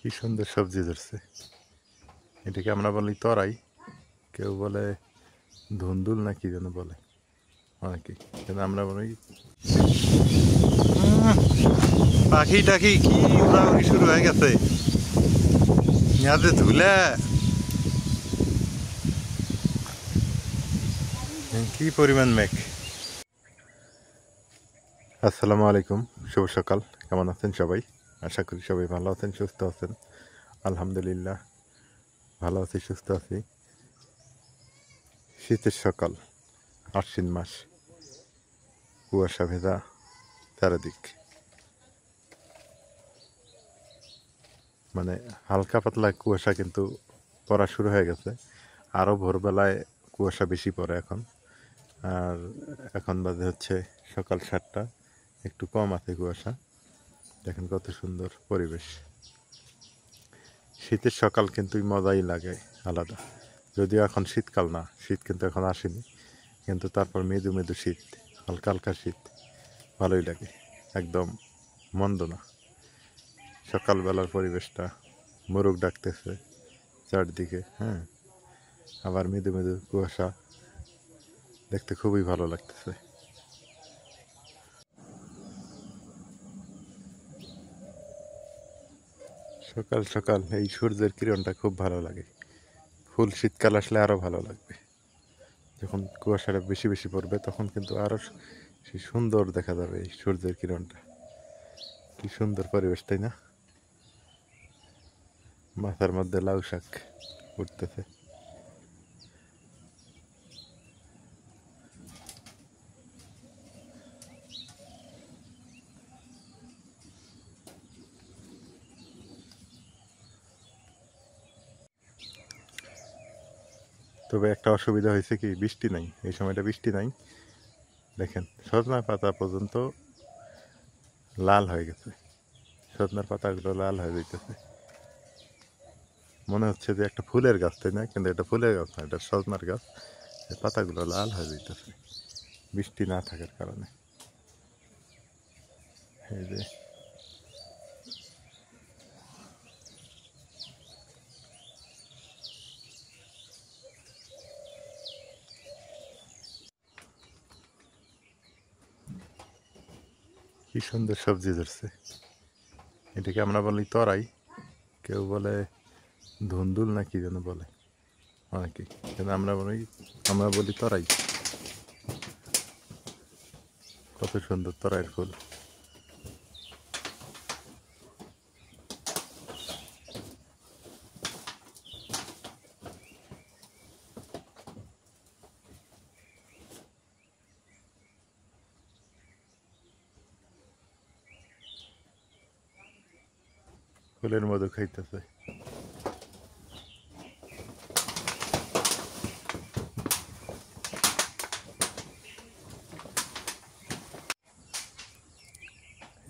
কি সুন্দর সবজি ধরছে। এটাকে আমরা বলি তরাই, কেউ বলে ধুন্দুল না কি যেন বলে অনেকে, কিন্তু আমরা বলি পাখি টাখি কি উড়াউড়ি শুরু হয়ে গেছে। ইয়াতে ধুলে কি পরিমাণ মেঘ। আসসালামু আলাইকুম, শুভ সকাল। কেমন আছেন সবাই? আশা করি সবাই ভালো আছেন, সুস্থ আছেন। আলহামদুলিল্লাহ ভালো আছি, সুস্থ আছি। শীতের সকাল, আশ্বিন মাস, কুয়াশা ভেজা চারিদিক। মানে হালকা পাতলা কুয়াশা কিন্তু পড়া শুরু হয়ে গেছে। আরও ভোরবেলায় কুয়াশা বেশি পড়ে এখন। আর এখন বাজে হচ্ছে সকাল 7টা, একটু কম আছে কুয়াশা। দেখেন কত সুন্দর পরিবেশ। শীতের সকাল কিন্তু মজাই লাগে আলাদা। যদিও এখন শীতকাল না, শীত কিন্তু এখন আসেনি, কিন্তু তারপর মৃদু মৃদু শীত, হালকা হালকা শীত, ভালোই লাগে, একদম মন্দ না। সকালবেলার পরিবেশটা, মোরগ ডাকতেছে চারদিকে, হ্যাঁ, আবার মৃদু মৃদু কুয়াশা, দেখতে খুবই ভালো লাগতেছে। সকাল সকাল এই সূর্যের কিরণটা খুব ভালো লাগে। ফুল শীতকাল আসলে আরও ভালো লাগবে, যখন কুয়াশাটা বেশি বেশি পড়বে তখন কিন্তু আরও সুন্দর দেখা যাবে এই সূর্যের কিরণটা। কি সুন্দর পরিবেশ, তাই না? মাথার মধ্যে লাউ শাক উঠতেছে। তবে একটা অসুবিধা হয়েছে কি, বৃষ্টি নাই, এই সময়টা বৃষ্টি নাই। দেখেন সজনা পাতা পর্যন্ত লাল হয়ে গেছে, সজনার পাতাগুলো লাল হয়ে যাইতেছে। মনে হচ্ছে যে একটা ফুলের গাছ, তাই না? কিন্তু এটা ফুলের গাছ না, এটা সজনার গাছ। এই পাতাগুলো লাল হয়ে যাইতেছে বৃষ্টি না থাকার কারণে। এই যে কি সুন্দর সবজি ধরছে। এটাকে আমরা বলি তরাই, কেউ বলে ধুন্দুল না কি যেন বলে অনেকে, কিন্তু আমরা বলি তরাই। কত সুন্দর তরাইয়ের ফুল। ফুলের মধু খাইতেছে।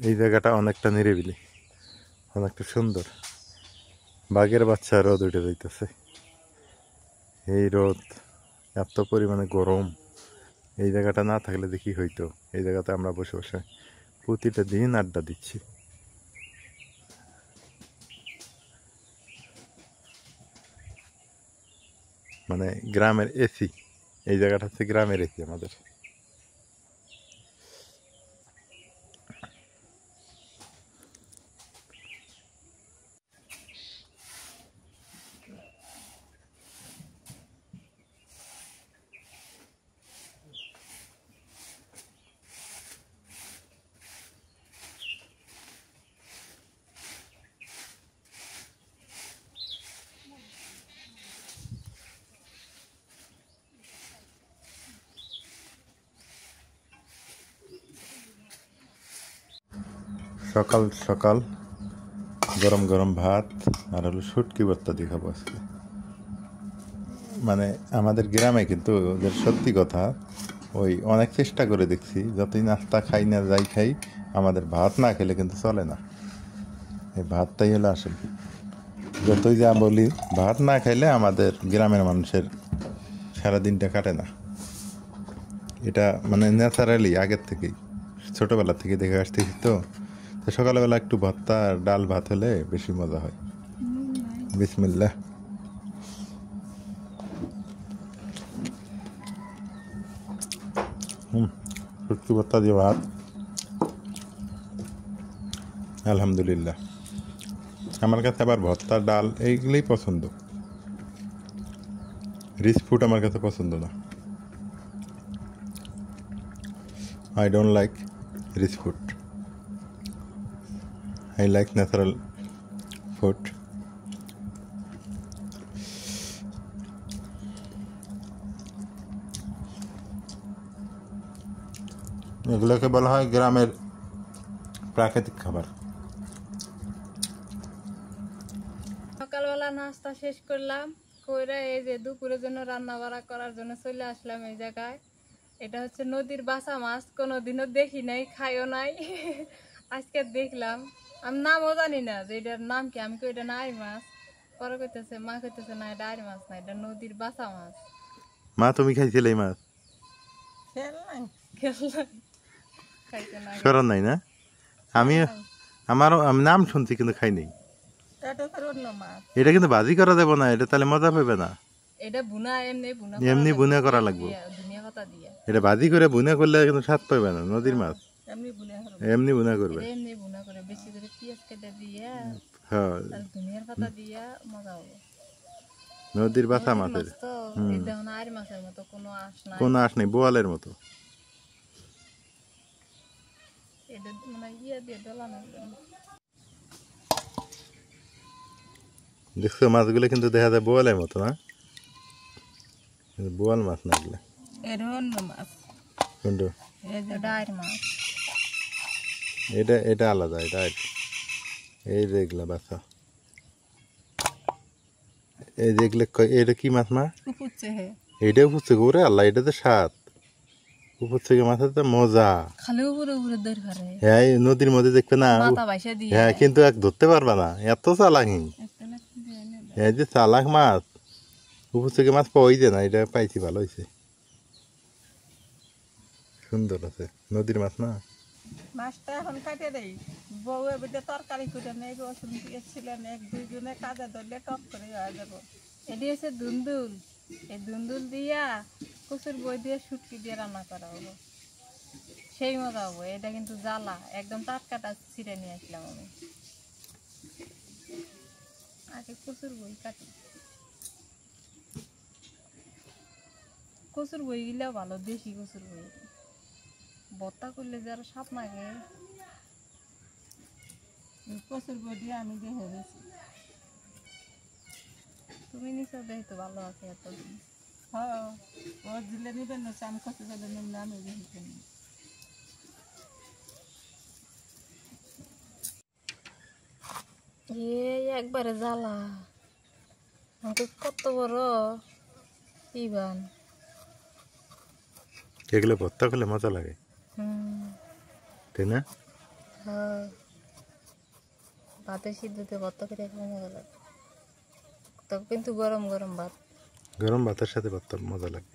এই জায়গাটা অনেকটা নিরিবিলি, অনেকটা সুন্দর। বাঘের বাচ্চা রোদ উঠে যাইতেছে। এই রোদ, এত পরিমাণে গরম। এই জায়গাটা না থাকলে দেখি হইতো, এই জায়গাতে আমরা বসে বসে প্রতিটা দিন আড্ডা দিচ্ছি। মানে গ্রামের এসি, এই জায়গাটা হচ্ছে গ্রামের এসি আমাদের। সকাল সকাল গরম গরম ভাত আর হলো শুটকি ভর্তা দিয়ে খাবো আজকে। মানে আমাদের গ্রামে কিন্তু ওদের সত্যি কথা, ওই অনেক চেষ্টা করে দেখছি, যতই নাস্তা খাই না যাই খাই, আমাদের ভাত না খেলে কিন্তু চলে না। এই ভাতটাই হলো আসল। যতই যা বলি, ভাত না খাইলে আমাদের গ্রামের মানুষের সারাদিনটা কাটে না। এটা মানে ন্যাচারালি আগের থেকেই, ছোটোবেলা থেকে দেখে আসতেছি তো। তো সকালবেলা একটু ভর্তা আর ডাল ভাত হলে বেশি মজা হয়। বিসমিল্লাহ। শুটকি ভর্তা দিয়ে ভাত, আলহামদুলিল্লাহ। আমার কাছে আবার ভর্তা, ডাল এইগুলোই পছন্দ। রিচ ফুড আমার কাছে পছন্দ না। I don't like rich food. I like natural food. এগুলোকে বলা হয় গ্রামের প্রাকৃতিক খাবার। সকালবেলা নাস্তা শেষ করলাম, কইরা এই যে দুপুরের জন্য রান্না বাড়া করার জন্য চলে আসলাম এই জায়গায়। এটা হচ্ছে নদীর বাসা মাছ, কোনোদিনও দেখি নাই, খাইও নাই। আজকে দেখলাম, আমি নামও জানি না যে এটার নাম কি। আমি কই এটা না আড়ি মাছ, পরে কইতেছে মা, কইতেছে না এটা আড়ি মাছ না, এটা নদীর বাসা মাছ। মা তুমি খাইছিলে এই মাছ? খেললাম, খাইতে না। স্মরণ নাই না? আমারও আমি নাম শুনছি কিন্তু খাই নাই। এটা কিন্তু ভাজি করা যাবে না, এটা তাহলে মজা পাবে না। এটা বুনা বুনা এমনি বুনা করা লাগবে। ধনিয়া পাতা দিয়ে এটা ভাজি করে বুনা করলে কিন্তু স্বাদ পাবে না। নদীর মাছ এমনি বুনা করবে। এমনি বুনা করে বেশি করে পেঁয়াজ কেটে দিয়ে, হ্যাঁ, আর ধনিয়ার পাতা দিয়ে মজা হবে। নদীর বাসা মাছের তো এই দেখুন আর মাছের মতো কোনো আঁশ নাই, কোনো আঁশ নেই, বোয়ালের মতো। এটা মানে ইয়ে দিয়ে ডলানো। দেখছো মাছগুলো কিন্তু দেখা যায় বোয়ালের মতো, না? বোয়াল মাছ না এগুলো। এটা অন্য মাছ, কোনটা? এটা আর মাছ। এটা এটা আলাদা, এটা এই যে এগুলা বাসা, এই যে এগুলো এটা কি মাছ মা? এইটাও পুষছে ওরে আল্লাহ, এটা তো স্বাদ। উপর থেকে মাছের তো মজা। খালি উপরে উপরে দৌড় করে। হ্যাঁ, এই নদীর মধ্যে দেখবে না। হ্যাঁ, কিন্তু এক ধরতে পারবা না, এত চালাকি। এই যে চালাক মাছ, উপর থেকে মাছ পাওয়াই যায় না। এটা পাইছি, ভালো হয়েছে, সুন্দর আছে। নদীর মাছ না? মাছটা এখন কাটে দেই, বউ এবারে তরকারি করে নেই, রসুন দিয়েছিলেন, এক দুইজনে কাজে ধরলে টক করে হয়ে যাবো। এটি হচ্ছে দুন্দুল, এই দুন্দুল দিয়া কচুর বই দিয়ে শুটকি দিয়ে রান্না করা হলো, সেই মজা হবো। এটা কিন্তু জ্বালা, একদম টাটকাটা ছিঁড়ে নিয়ে আসলাম আমি। আগে কচুর বই কাটি, কচুর বই গিলেও ভালো, দেশি কচুর বই। ভর্তা করলে যে আরো স্বাদ লাগে। কচুর বই দিয়ে আমি দেখে গেছি। তুমি নিচে দেখি তো ভালো আছে এতদিন। হ্যাঁ, ও দিলে নিবেন না, আমি কচু করে নিলে আমি দেখি। একবারে জ্বালা, আমাকে কত বড় ইবান। এগুলো ভর্তা করলে মজা লাগে, তাই না? হ্যাঁ, ভাতের সিদ্ধতে ভর্তা করে খেলে মজা লাগে। তবে কিন্তু গরম গরম ভাত, গরম ভাতের সাথে ভর্তা মজা লাগে।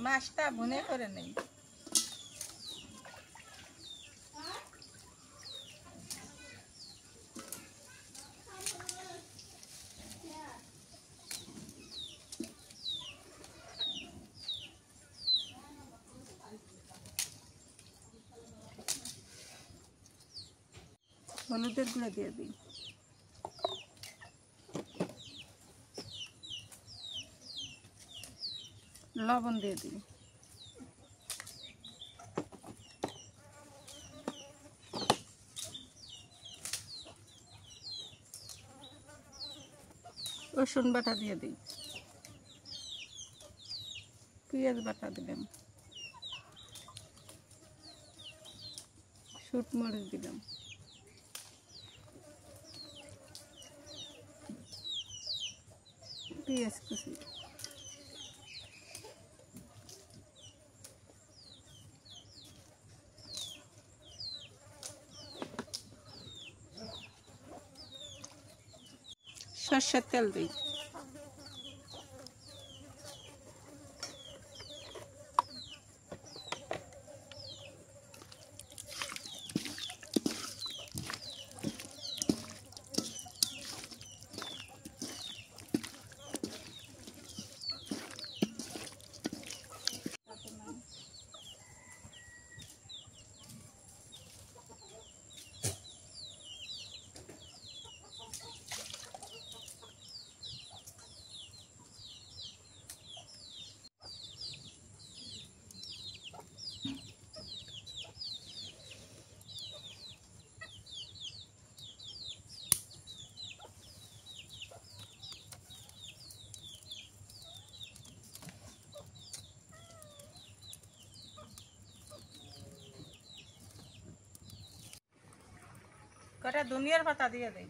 মাছটা ভুনে করে নেই। হলুদের গুঁড়া দিয়ে দিই, লবণ দিয়ে দিই, রসুন বাটা দিয়ে দিই, পেঁয়াজ বাটা দিলাম, শুট মরিচ দিলাম, পেঁয়াজ কুচি, সর্ষের তেল দিই, কটা ধনিয়ার পাতা দিয়ে দিই,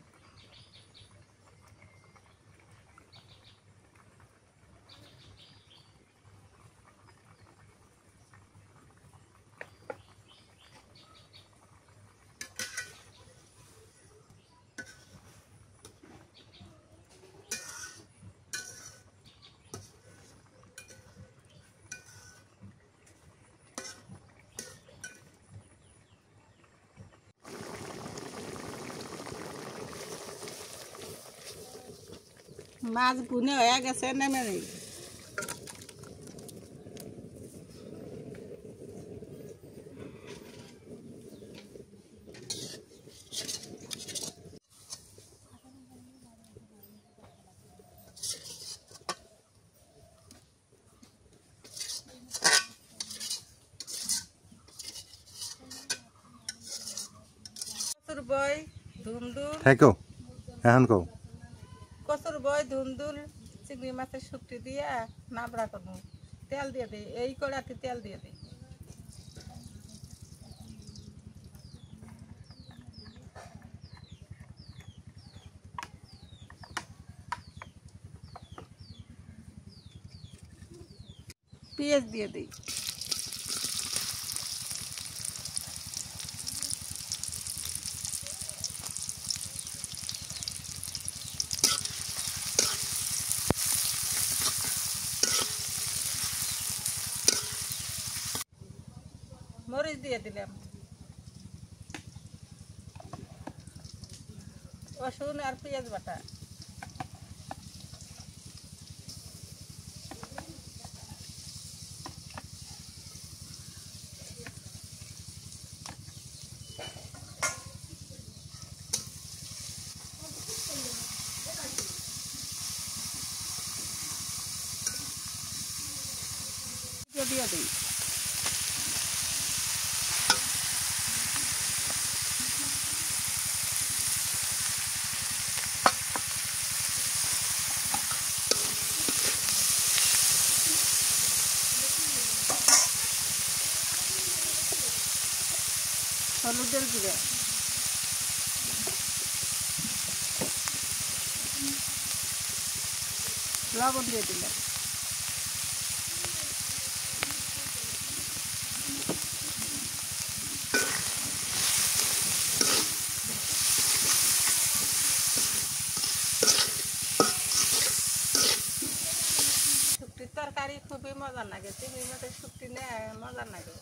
মাছ ভুনে হয়ে গেছে, নেমে নেই। কচুর বই ধুমদুল, হ্যাঁ কও, এখন কও। কচুর বই ধুমদুল চিংড়ি মাছের শুকটি দিয়ে নাবড়া করবো, তেল দিয়ে দিই, এই কড়াতে তেল দিয়ে দিই, পেঁয়াজ দিয়ে দিই, মরিচ দিয়ে দিলাম, রসুন আর পেঁয়াজ বাটা, দিয়ে দিই, হলুদের গুঁড়া, লবণ দিয়ে দিলাম, শুকটির তরকারি খুবই মজা লাগে, চিংড়ি মাছের শুক্তি নেয় মজা লাগে।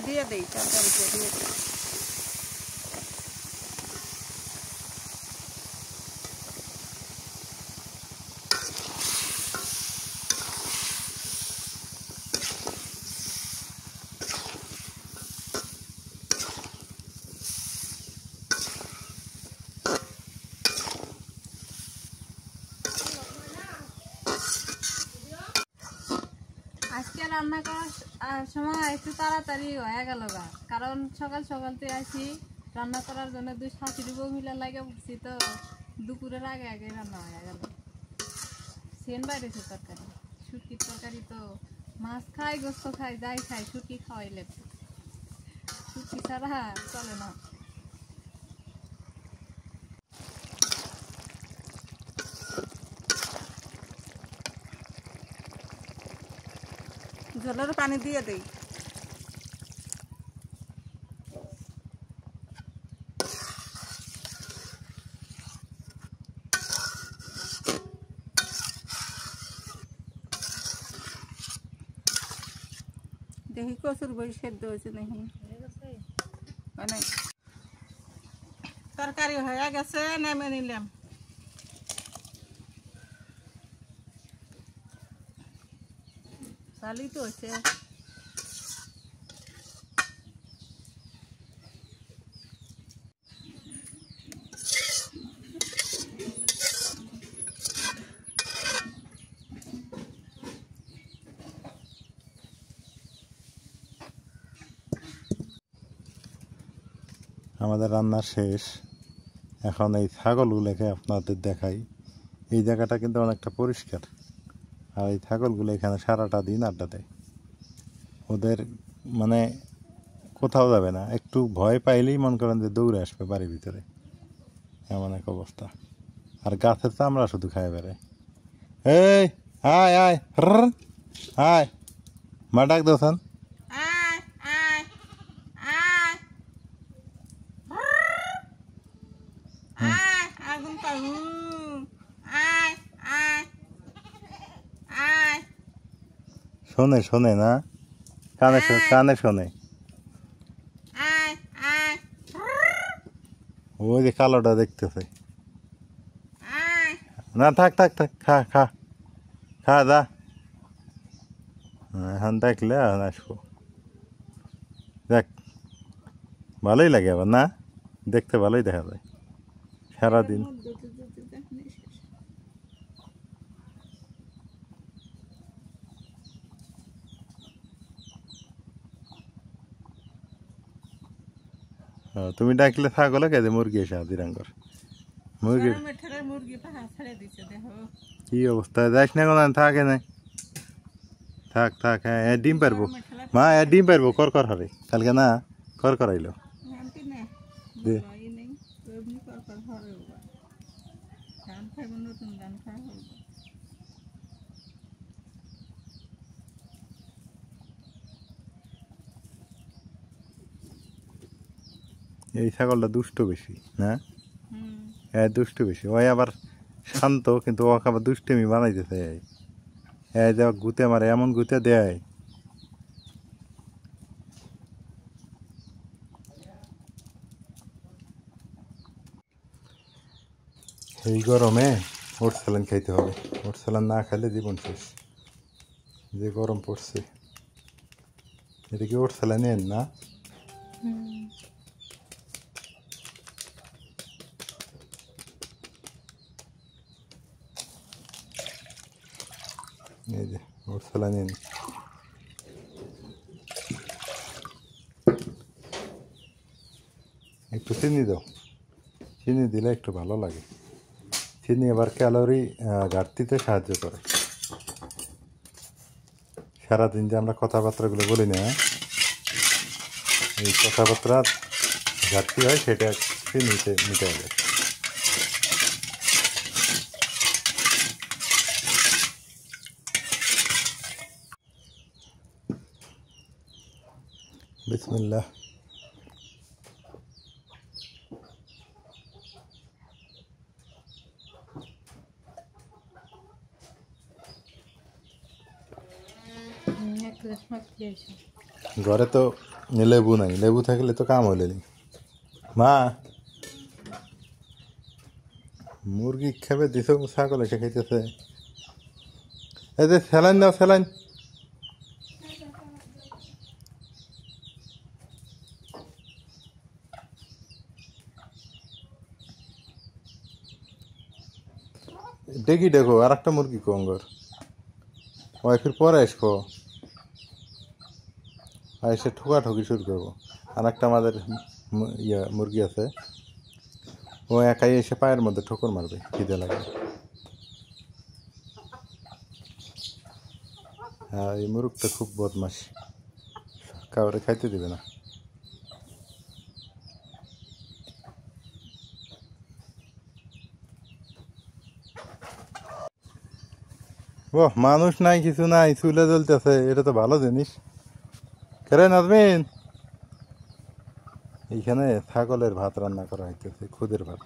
দিয়ে দেই তরকারিতে দিয়ে দিই। আজকে রান্না করার সময় একটু তাড়াতাড়ি হয়ে গেল গা, কারণ সকাল সকালতে আসি রান্না করার জন্য, দুই শাশুড়ি বউ মিলা লাগে উঠছি তো দুপুরের আগে আগে রান্না হয়ে গেল। সেন বাইরেছে তরকারি, শুটকির তরকারি তো মাছ খাই গোস্ত খাই যাই খাই, শুটকি খাওয়াই লাগবে, শুটকি ছাড়া চলে না। ঝোলের পানি দিয়ে দেই। দেখি কচুর বই সেদ্ধ হয়েছে নাকি। অনেক তরকারি হয়ে গেছে, নেমে নিলাম। চালি তো হচ্ছে। আমাদের রান্না শেষ। এখন এই ছাগলগুলোকে আপনাদের দেখাই। এই জায়গাটা কিন্তু অনেকটা পরিষ্কার, আর এই ছাগলগুলো এখানে সারাটা দিন আড্ডা দেয়। ওদের মানে কোথাও যাবে না, একটু ভয় পাইলেই মনে করেন যে দৌড়ে আসবে বাড়ির ভিতরে, এমন এক অবস্থা। আর গাছের চামড়া শুধু খায় বেড়ায়। এই আয় আয় আয়, মা ডাক দোসান। শোনে শোনে না, কানে কানে শোনে। ওই যে কালোটা দেখতেছে না, থাক থাক থাক, খা খা খা যা। এখন দেখলে এখন আসবো, দেখ ভালোই লাগে আবার না, দেখতে ভালোই দেখা যায় সারাদিন। তুমি ডাকলে ছাগলে খেতে মুরগি এসে হাজিরাঙ্গর মুরগি। কি অবস্থা, যাইস না কোনো, থাকে না, থাক থাক। হ্যাঁ ডিম পারবো মা, ডিম পারবো, কর কর হবে কালকে না, কর করাইলো এই ছাগলটা দুষ্ট বেশি না, হ্যাঁ দুষ্ট বেশি। ওই আবার শান্ত, কিন্তু ওকে আবার দুষ্টমি বানাইতেছে। এই যে গুতে মারে, এমন গুতে দেয়। এই গরমে ওট স্যালাইন খাইতে হবে, ওট স্যালাইন না খাইলে জীবন শেষ। যে গরম পড়ছে, এটা কি ওট স্যালাইন এন না? এই যে ওট স্যালাইন এন। একটু চিনি দাও, চিনি দিলে একটু ভালো লাগে। চিনি আবার ক্যালোরি ঘাটতিতে সাহায্য করে। সারাদিন যে আমরা কথাবার্তাগুলো বলি না, এই কথাবার্তা ঘাটতি হয়, সেটা চিনিতে মিটে যায়। বিসমিল্লাহ। ঘরে তো লেবু নাই, লেবু থাকলে তো কাম হইলে মা মুরগি খেবে দিছ, ছাগল এসে খাইতেছে। এই যে স্যালাইন দাও, স্যালাইন। দেখি দেখো আর একটা মুরগি কঙ্গর ওয়াইফের পরে আসবো, আর এসে ঠোকাঠুকি শুরু করবো। আর একটা আমাদের মুরগি আছে, ও একাই এসে পায়ের মধ্যে ঠোকর মারবে খিদে লাগে। হ্যাঁ, এই মুরগটা খুব বদমাস, কাউরে খাইতে দিবে না। ও মানুষ নাই, কিছু নাই, চুলে জ্বলতেছে, এটা তো ভালো জিনিস। কেরে নাজমিন, এইখানে ছাগলের ভাত রান্না করা হইতেছে, খুদের ভাত।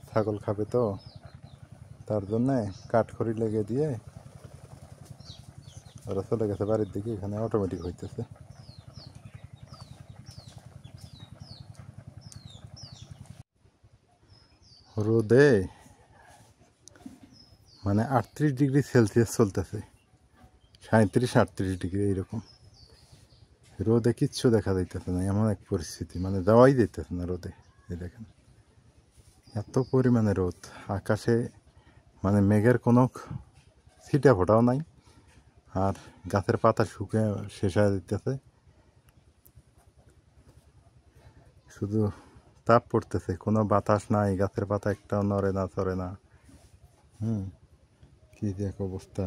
ছাগল খাবে তো, তার জন্যে কাঠখড়ি লেগে দিয়ে ওরা চলে গেছে বাড়ির দিকে। এখানে অটোমেটিক হইতেছে। রোদে মানে 38 ডিগ্রি সেলসিয়াস চলতেছে, 37-38 ডিগ্রি এইরকম। রোদে কিচ্ছু দেখা যাইতেছে না, এমন এক পরিস্থিতি, মানে যাওয়াই যাইতেছে না রোদে। এই দেখেন এত পরিমাণে রোদ, আকাশে মানে মেঘের কোনো ছিটা ফোটাও নাই, আর গাছের পাতা শুকিয়ে শেষ হয়ে যেতেছে, শুধু তাপ পড়তেছে, কোনো বাতাস নাই, গাছের পাতা একটাও নড়ে না, চড়ে না। কি যে এক অবস্থা।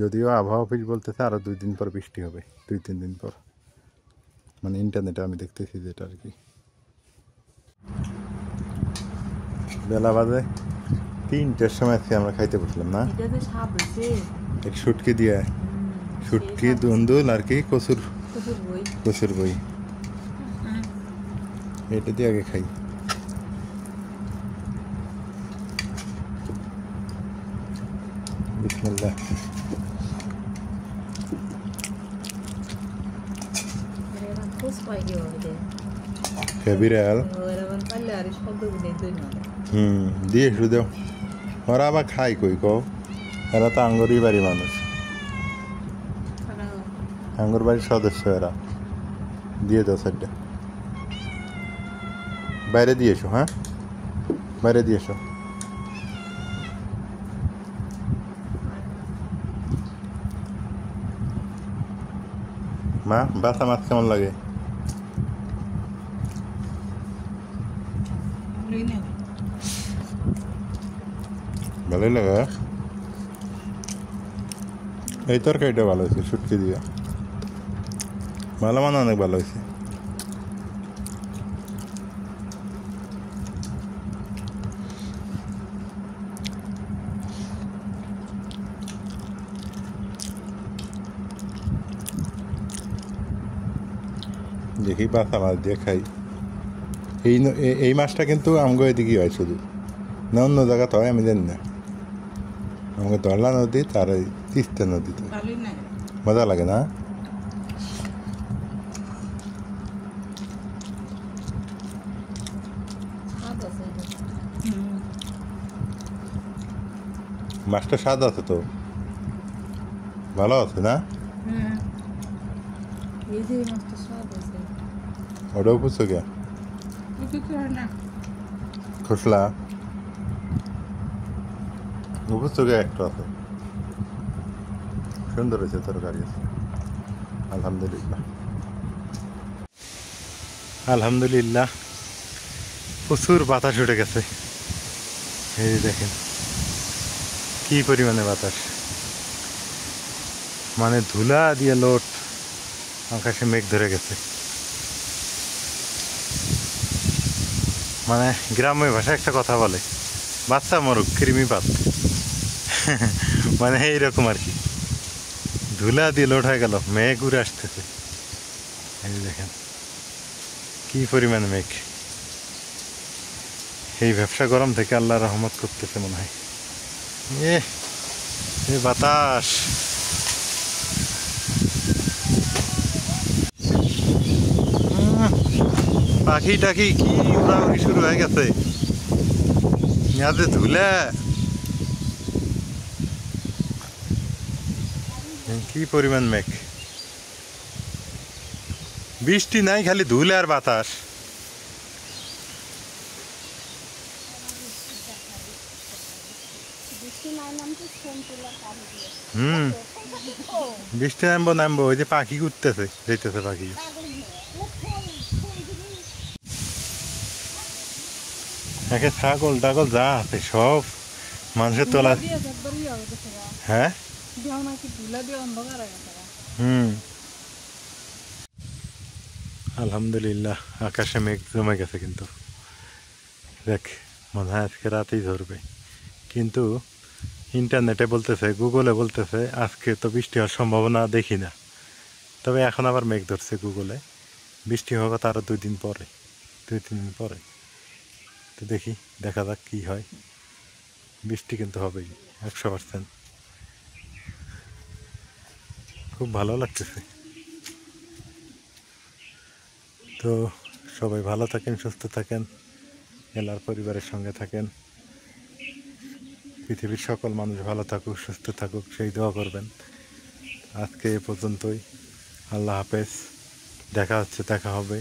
যদিও আবহাওয়া অফিস বলতেছে আরো 2 দিন পর বৃষ্টি হবে, 2-3 দিন পর, মানে ইন্টারনেটে আমি দেখতেছি যেটা আর কি। বেলা বাজে 3টার সময় আজকে আমরা খাইতে বসলাম না, এক শুটকি দিয়ে, শুটকি দুন্দুল আর কি কচুর বই, এটা দিয়ে আগে খাই। বিসমিল্লাহ। বিড়াল দিয়ে শুধু দেও, ওরা আবার খাই কই কও, এরা তো আঙ্গুরই বাড়ি মানুষ, আঙ্গুর বাড়ির সদস্য এরা। দিয়ে দাও সাইডটা, বাইরে দিয়ে এসো। হ্যাঁ, বাইরে দিয়ে এসো। মা বাসা মাছ কেমন লাগে? ভালোই লাগে। এই তরকারিটা ভালো হয়েছে, শুটকি দিয়ে ভালো, মানে অনেক ভালো হয়েছে। দেখি বাসা মাছ দিয়ে খাই। এই মাছটা কিন্তু আমগো এদিকে হয় শুধু, না অন্য জায়গাতে হয় আমি জানি না। আমাকে ধরলা নদী, তার এই তিস্তা নদীতে মজা লাগে না? মাছটা স্বাদ আছে তো, ভালো আছে না? ওটাও বুঝছো কে খসলা বুঝছো কে, একটা আছে, সুন্দর হয়েছে তরকারি আছে। আলহামদুলিল্লাহ, আলহামদুলিল্লাহ। প্রচুর বাতাস উঠে গেছে, এই দেখেন কি পরিমাণে বাতাস, মানে ধুলা দিয়ে লোট, আকাশে মেঘ ধরে গেছে। মানে গ্রামের ভাষায় একটা কথা বলে, বাচ্চা মরুক কৃমি পাত, মানে এইরকম আর কি। ধুলা দিয়ে লোড হয়ে গেল, মেঘ উড়ে আসতেছে। এই দেখেন কি পরিমাণ মেঘ। এই ব্যবসা গরম থেকে আল্লাহ রহমত করতেছে মনে হয়। এ বাতাস, পাখি টাখি কি উড়াউড়ি শুরু হয়ে গেছে। ইয়াতে ধুলা, কি পরিমাণ মেঘ। বৃষ্টি নাই, খালি ধুলা আর বাতাস। বৃষ্টি নামবো নামবো, ওই যে পাখি উঠতেছে, যেতেছে পাখি। একে ছাগল টাগল যা আছে সব মানুষের তোলা। হ্যাঁ আলহামদুলিল্লাহ, আকাশে মেঘ জমে গেছে, কিন্তু দেখ মনে হয় আজকে রাতেই ধরবে। কিন্তু ইন্টারনেটে বলতেছে, গুগলে বলতেছে আজকে তো বৃষ্টি হওয়ার সম্ভাবনা দেখি না। তবে এখন আবার মেঘ ধরছে গুগলে, বৃষ্টি হওয়ার কথা আরও 2 দিন পরে, 2-3 দিন পরে। তো দেখি, দেখা যাক কী হয়। বৃষ্টি কিন্তু হবেই 100%। খুব ভালো লাগতেছে। তো সবাই ভালো থাকেন, সুস্থ থাকেন, এলার পরিবারের সঙ্গে থাকেন। পৃথিবীর সকল মানুষ ভালো থাকুক, সুস্থ থাকুক, সেই দোয়া করবেন। আজকে এ পর্যন্তই। আল্লাহ হাফেজ, দেখা হচ্ছে, দেখা হবে।